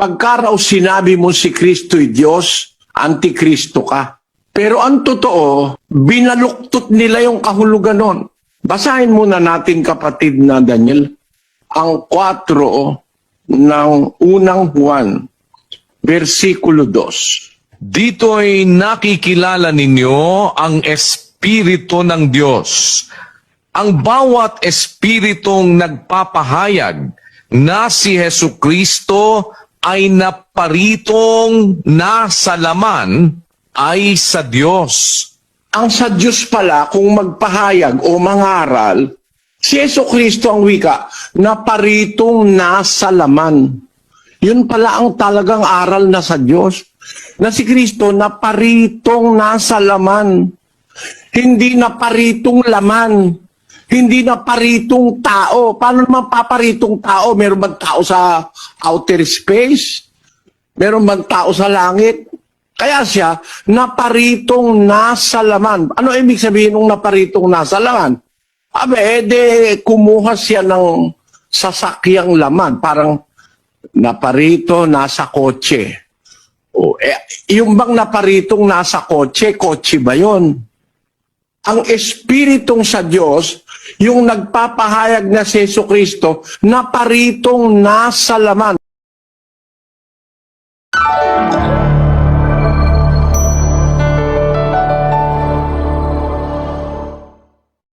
Pagka raw sinabi mo si Kristo'y Diyos, Antikristo ka. Pero ang totoo, binaluktot nila yung kahulugan nun. Basahin muna natin, kapatid na Daniel, ang 4 ng unang Juan, versikulo 2. Dito ay nakikilala ninyo ang Espiritu ng Diyos. Ang bawat Espiritong nagpapahayag na si Hesukristo ay naparitong nasa laman ay sa Diyos. Ang sa Diyos pala, kung magpahayag o mangaral, si Jesucristo ang wika, naparitong nasa laman. Yun pala ang talagang aral na sa Diyos. Na si Kristo naparitong nasa laman. Hindi naparitong laman. Hindi naparitong tao. Paano naman paparitong tao? Meron bang tao sa outer space? Meron bang tao sa langit? Kaya siya, naparitong nasa laman. Ano ibig sabihin ng naparitong nasa laman? Kumuha siya ng sasakyang laman. Parang naparito, nasa kotse. Yung bang naparitong nasa kotse, kotse ba yun? Ang Espiritong sa Diyos, yung nagpapahayag na si Jesucristo, naparitong nasa laman.